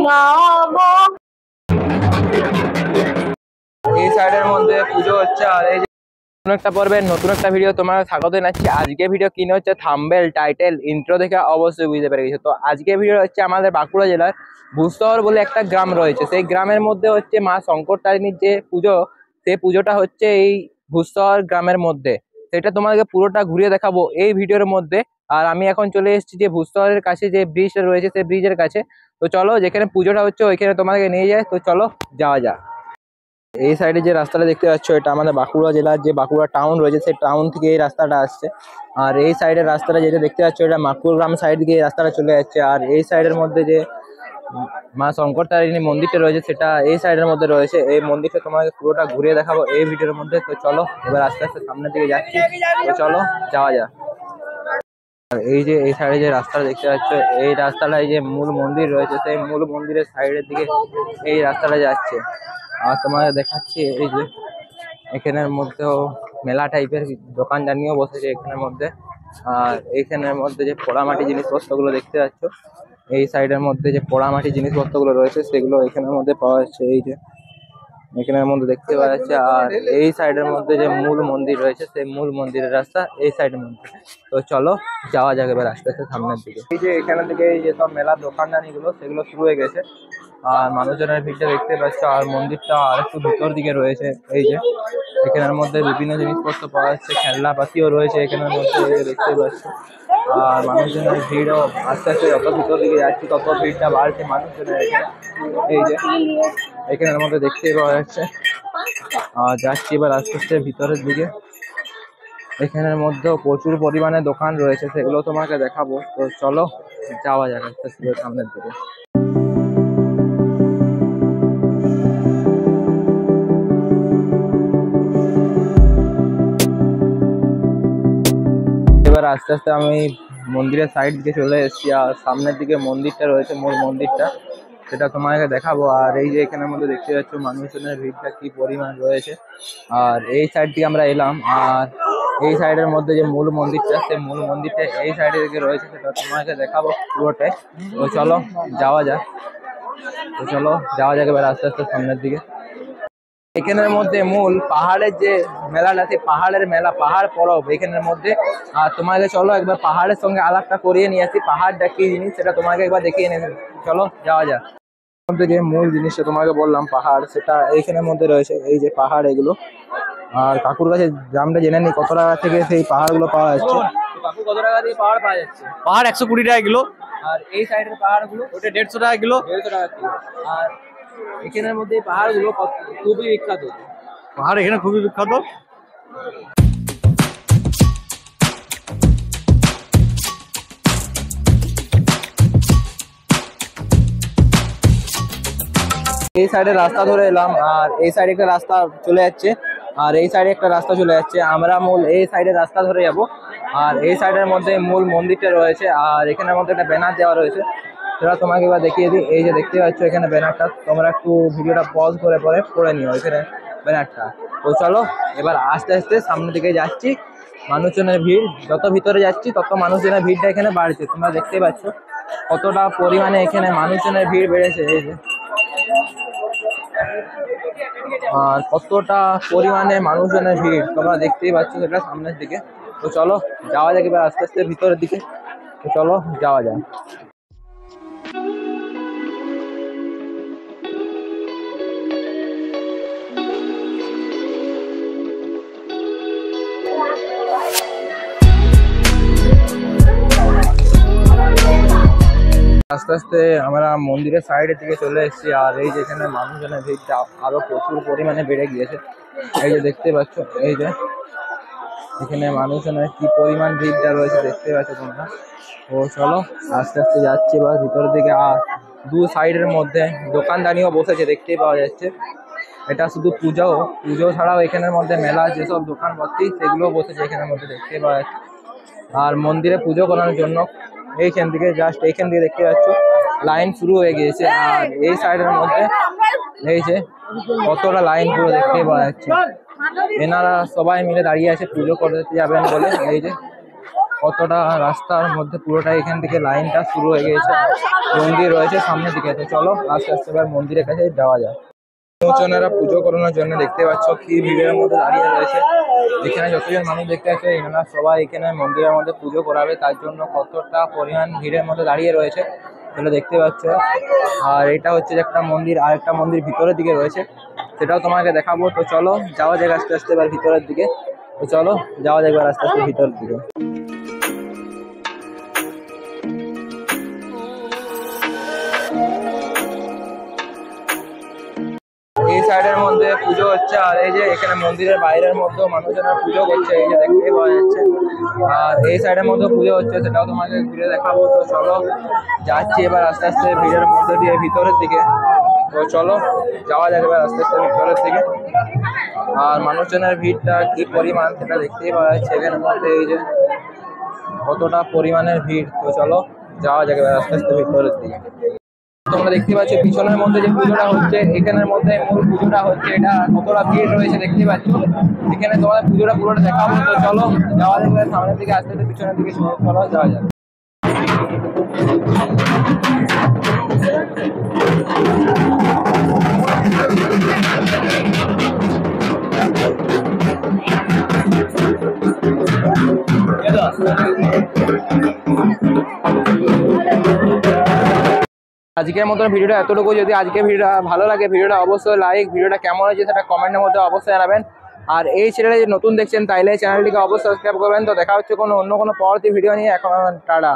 এই সাইডের মধ্যে পুজো হচ্ছে। আর এই যে নতুন একটা পর্বের নতুন একটা ভিডিও তোমার স্বাগত জানাচ্ছি। আজকে ভিডিও কিনে হচ্ছে থাম্বনেল টাইটেল ইন্ট্রো দেখে অবশ্যই বুঝতে পেরে গেছো। তো আজকে ভিডিও হচ্ছে আমাদের বাঁকুড়া জেলার ভূস্তর বলে একটা গ্রাম রয়েছে, সেই গ্রামের মধ্যে হচ্ছে মা শঙ্করতারিণীর যে পুজো, সেই পুজোটা হচ্ছে এই ভূস্তর গ্রামের মধ্যে। সেটা তোমাকে পুরোটা ঘুরিয়ে দেখাবো এই ভিডিওর মধ্যে। আর আমি এখন চলে এসেছি যে ভূস্তরের কাছে যে ব্রিজটা রয়েছে সেই ব্রিজের কাছে। তো চলো যেখানে পুজোটা হচ্ছে ওইখানে তোমাকে নিয়ে যায়। তো চলো যাওয়া যাক। এই সাইডে যে রাস্তাটা দেখতে পাচ্ছ এটা আমাদের বাঁকুড়া জেলার যে বাঁকুড়া টাউন রয়েছে, সেই টাউন থেকে এই রাস্তাটা আসছে। আর এই সাইডের রাস্তাটা যেটা দেখতে পাচ্ছ এটা মাকুড়গ্রাম সাইড দিকে এই রাস্তাটা চলে যাচ্ছে। আর এই সাইডের মধ্যে যে মা শঙ্করতারিণী মন্দিরটা রয়েছে সেটা এই সাইডের মধ্যে রয়েছে। এই মন্দিরটা তোমাকে পুরোটা ঘুরিয়ে দেখাবো এই ভিডিওর মধ্যে। তো চলো এবার আস্তে আস্তে সামনের দিকে যাচ্ছি। তো চলো যাওয়া যাক। আর এই যে এই সাইডে যে রাস্তাটা দেখতে পাচ্ছ এই রাস্তাটা এই যে মূল মন্দির রয়েছে, সেই মূল মন্দিরের সাইডের দিকে এই রাস্তাটা যাচ্ছে। আর তোমাদের দেখাচ্ছি এই যে এখানের মধ্যেও মেলা টাইপের দোকান জানিয়েও বসেছে এখানের মধ্যে। আর এইখানের মধ্যে যে পোড়ামাটি জিনিসপত্রগুলো দেখতে পাচ্ছ, এই সাইডের মধ্যে যে পোড়ামাটি জিনিসপত্রগুলো রয়েছে সেগুলো এখানের মধ্যে পাওয়া যাচ্ছে। এই যে এখানের মধ্যে দেখতে পাওয়া যাচ্ছে। আর এই সাইডের মধ্যে যে মূল মন্দির রয়েছে সেই মূল মন্দিরের রাস্তা এই সাইডের মধ্যে। তো চলো যাওয়া যাবে এবার আস্তে আস্তে সামনের দিকে। এই যে এখান থেকে এই যে সব মেলা দোকানদানিগুলো সেগুলো শুরু হয়ে গেছে। আর মানুষজনের ভিড়টা দেখতে পাচ্ছ। আর মন্দিরটা আর একটু ভিতর দিকে রয়েছে। এই যে এখানের মধ্যে বিভিন্ন জিনিসপত্র পাওয়া যাচ্ছে, খেলনাপাতিও রয়েছে এখানের মধ্যে এই যে দেখতে পাচ্ছ। আর মানুষজনের ভিড়ও আস্তে আস্তে যত ভিতর দিকে যাচ্ছে তত ভিড়টা বাড়ছে মানুষজনের। এই যে এখানের মধ্যে দেখতেই পাওয়া যাচ্ছে। আর যাচ্ছি এবার আস্তে আস্তে ভিতরের দিকে। এখানের মধ্যেও প্রচুর পরিমাণে দোকান রয়েছে, সেগুলো তোমাকে দেখাবো। তো চলো যাওয়া যাক আস্তে আস্তে সামনের দিকে। এবার আস্তে আস্তে আমি মন্দিরের সাইড দিকে চলে এসেছি। আর সামনের দিকে মন্দিরটা রয়েছে, মূল মন্দিরটা, সেটা তোমাকে দেখাবো। আর এই যে এখানের মধ্যে দেখতে পাচ্ছ মানুষজনের ভিড়টা কি পরিমাণ রয়েছে। আর এই সাইড দিয়ে আমরা এলাম। আর এই সাইডের মধ্যে যে মূল মন্দিরটা, সেই মূল মন্দিরটা এই সাইডে দিকে রয়েছে, সেটা তোমাকে দেখাবো পুরোটাই। তো চলো যাওয়া যাক। তো চলো যাওয়া যাক এবার আস্তে আস্তে সামনের দিকে। এখানের মধ্যে মূল পাহাড়ের যে মেলাটা, সেই পাহাড়ের মেলা, পাহাড় পরব এখানের মধ্যে। আর তোমাকে চলো একবার পাহাড়ের সঙ্গে আলাপটা করিয়ে নিয়ে আসি। পাহাড়টা কি জিনিস সেটা তোমাকে একবার দেখিয়ে নেবে। চলো যাওয়া যাক। মধ্যে যে মূল জিনিসটা তোমাকে বললাম পাহাড়, সেটা এইখানের মধ্যে রয়েছে। এই যে পাহাড় এগুলো। আর কাকুর কাছে দামটা জেনে নি কত টাকা থেকে সেই পাহাড়গুলো পাওয়া যাচ্ছে। কাকু কত টাকা দিয়ে পাহাড় পাওয়া যাচ্ছে? পাহাড় 120 টাকা কিলো। আর এই সাইডের পাহাড়গুলো ওটা 150 টাকা কিলো। 150 টাকা কিলো। আর এখানের মধ্যে এই পাহাড়গুলো খুবই বিখ্যাত। পাহাড় এখানে খুবই বিখ্যাত। এই সাইডে রাস্তা ধরে এলাম। আর এই সাইডে একটা রাস্তা চলে যাচ্ছে। আর এই সাইডে একটা রাস্তা চলে যাচ্ছে। আমরা মূল এই সাইডে রাস্তা ধরে যাব। আর এই সাইডের মধ্যে মূল মন্দিরটা রয়েছে। আর এখানের মধ্যে একটা ব্যানার দেওয়া রয়েছে, সেটা তোমাকে এবার দেখিয়ে দিই। এই যে দেখতে পাচ্ছ এখানে ব্যানারটা, তোমরা একটু ভিডিওটা পজ করে পরে পড়ে নিও এখানে ব্যানারটা। তো চলো এবার আস্তে আস্তে সামনের দিকে যাচ্ছি। মানুষজনের ভিড় যত ভিতরে যাচ্ছি তত মানুষজনের ভিড়টা এখানে বাড়ছে। তোমরা দেখতে পাচ্ছ কতটা পরিমাণে এখানে মানুষজনের ভিড় বেড়েছে। এই যে আর কতটা পরিমাণে মানুষজনের ভিড় তোমরা দেখতেই পাচ্ছ সেটা সামনের দিকে। তো চলো যাওয়া যাক এবার আস্তে আস্তে ভিতরের দিকে। তো চলো যাওয়া যাক। আস্তে আস্তে আমরা মন্দিরের সাইডের দিকে চলে এসেছি। আর এই যে এখানে মানুষজনের ভিড়টা আরো প্রচুর পরিমাণে বেড়ে গিয়েছে। এই যে দেখতে পাচ্ছ এই যে এখানে মানুষজনের কি পরিমাণ ভিড়টা রয়েছে দেখতে পাচ্ছ তোমরা। তো চলো আস্তে আস্তে যাচ্ছি এবার ভিতরের দিকে। আর দু সাইডের মধ্যে দোকানদানিও বসেছে দেখতেই পাওয়া যাচ্ছে। এটা শুধু পুজো ছাড়াও এখানের মধ্যে মেলা যেসব দোকান ভর্তি সেগুলো বসেছে এখানের মধ্যে দেখতে পাওয়া যাচ্ছে। আর মন্দিরে পুজো করার জন্য এইখান থেকে জাস্ট এইখান থেকে দেখতে পাচ্ছ লাইন শুরু হয়ে গিয়েছে। আর এই সাইডের মধ্যে এই যে কতটা লাইন পুরো দেখতে পাওয়া যাচ্ছে। এনারা সবাই মিলে দাঁড়িয়ে আছে পুজো করতে যাবেন বলে। এই যে কতটা রাস্তার মধ্যে পুরোটাই এখান থেকে লাইনটা শুরু হয়ে গেছে, মন্দির রয়েছে সামনের দিকে। তো চলো আস্তে আস্তে এবার মন্দিরের কাছে যাওয়া যায়। লোকজনেরা পুজো করানোর জন্য দেখতে পাচ্ছ কি ভিড়ের মধ্যে দাঁড়িয়ে রয়েছে। এখানে যতজন মানুষ দেখতে পাচ্ছে এনারা সবাই এখানে মন্দিরের মধ্যে পুজো করাবে, তার জন্য কতটা পরিমাণ ভিড়ের মধ্যে দাঁড়িয়ে রয়েছে সেটা দেখতে পাচ্ছ। আর এটা হচ্ছে যে একটা মন্দির, আর একটা মন্দির ভিতরের দিকে রয়েছে, সেটাও তোমাকে দেখাবো। তো চলো যাওয়া যাক আস্তে আস্তে এবার ভিতরের দিকে। তো চলো যাওয়া যাক এবার আস্তে আস্তে ভিতরের দিকে। এই সাইডের মধ্যে পুজো হচ্ছে, আর এই যে এখানে মন্দিরের বাইরের মধ্যেও মানুষজনরা পুজো করছে, এই যে দেখতেই পাওয়া যাচ্ছে। আর এই সাইডের মধ্যে পুজো হচ্ছে, সেটাও তোমাকে ঘুরে দেখাবো। তো চলো যাচ্ছি এবার আস্তে আস্তে ভিড়ের মধ্যে দিয়ে ভিতরের দিকে। তো চলো যাওয়া যাবে এবার আস্তে আস্তে ভিতরের দিকে। আর মানুষজনের ভিড়টা কি পরিমাণ সেটা দেখতেই পাওয়া যাচ্ছে এখানের মধ্যে, এই যে কতটা পরিমাণের ভিড়। তো চলো যাওয়া যাবে এবার আস্তে আস্তে ভিতরের দিকে। তোমরা দেখতে পাচ্ছ পিছনের মধ্যে যে পুজোটা হচ্ছে, এখানের মধ্যে মূল পুজোটা হচ্ছে, এটা কতটা ভিড় রয়েছে দেখতে পাচ্ছ। এখানে তোমাদের পুজোটা পুরোটা দেখাবো। তো চলো যাওয়া যাবে সামনের দিকে আস্তে আস্তে পিছনের দিকে। চলো যাওয়া যাবে। আজকের মতন ভিডিওটা এতটুকু। যদি আজকে ভিডিওটা ভালো লাগে, ভিডিওটা অবশ্যই লাইক, ভিডিওটা কেমন হয়েছে সেটা কমেন্টের মধ্যে অবশ্যই জানাবেন। আর এই চ্যানেলে যদি নতুন দেখছেন তাইলে চ্যানেলটিকে অবশ্যই সাবস্ক্রাইব করবেন। তো দেখা হচ্ছে অন্য কোনো পরবর্তী ভিডিও নিয়ে। এখন টাটা।